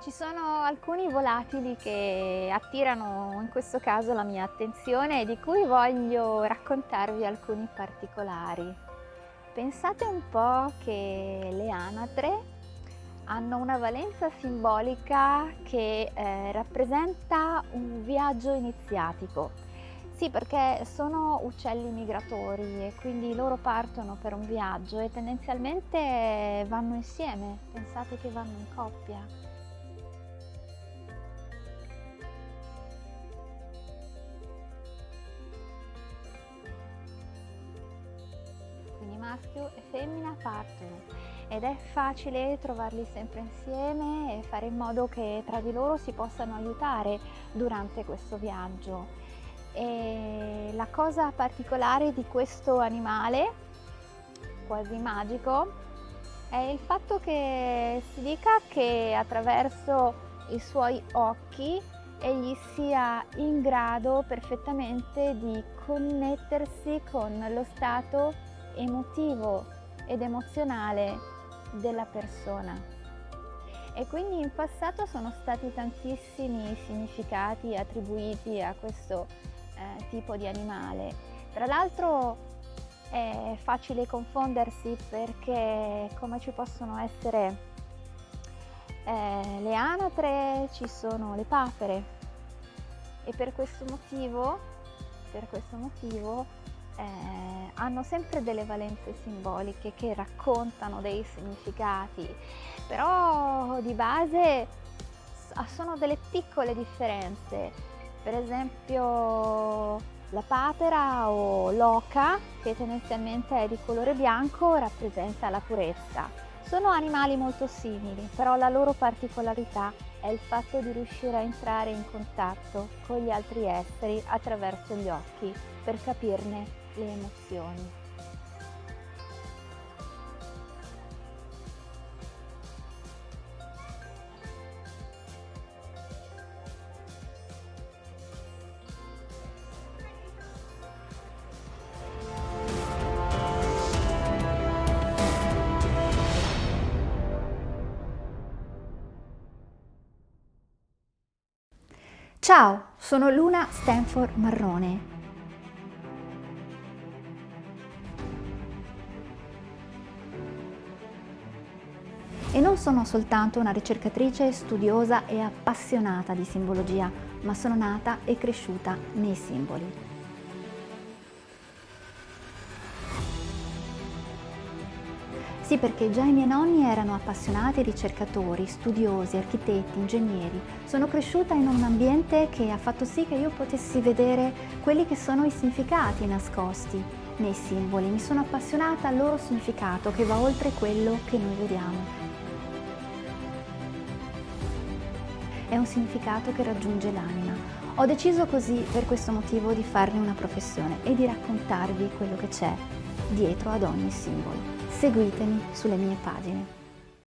Ci sono alcuni volatili che attirano in questo caso la mia attenzione e di cui voglio raccontarvi alcuni particolari. Pensate un po' che le anatre hanno una valenza simbolica che rappresenta un viaggio iniziatico. Sì, perché sono uccelli migratori e quindi loro partono per un viaggio e tendenzialmente vanno insieme, pensate che vanno in coppia. Quindi maschio e femmina partono ed è facile trovarli sempre insieme e fare in modo che tra di loro si possano aiutare durante questo viaggio. E la cosa particolare di questo animale, quasi magico, è il fatto che si dica che attraverso i suoi occhi egli sia in grado perfettamente di connettersi con lo stato emotivo ed emozionale della persona. E quindi in passato sono stati tantissimi i significati attribuiti a questo tipo di animale. Tra l'altro è facile confondersi perché come ci possono essere le anatre, ci sono le papere e per questo motivo hanno sempre delle valenze simboliche che raccontano dei significati, però di base sono delle piccole differenze. Per esempio la papera o l'oca, che tendenzialmente è di colore bianco, rappresenta la purezza. Sono animali molto simili, però la loro particolarità è il fatto di riuscire a entrare in contatto con gli altri esseri attraverso gli occhi per capirne le emozioni. Ciao, sono Luna Stanford Marrone. E non sono soltanto una ricercatrice studiosa e appassionata di simbologia, ma sono nata e cresciuta nei simboli. Sì, perché già i miei nonni erano appassionati ricercatori, studiosi, architetti, ingegneri. Sono cresciuta in un ambiente che ha fatto sì che io potessi vedere quelli che sono i significati nascosti nei simboli. Mi sono appassionata al loro significato che va oltre quello che noi vediamo. È un significato che raggiunge l'anima. Ho deciso così, per questo motivo, di farne una professione e di raccontarvi quello che c'è dietro ad ogni simbolo. Seguitemi sulle mie pagine.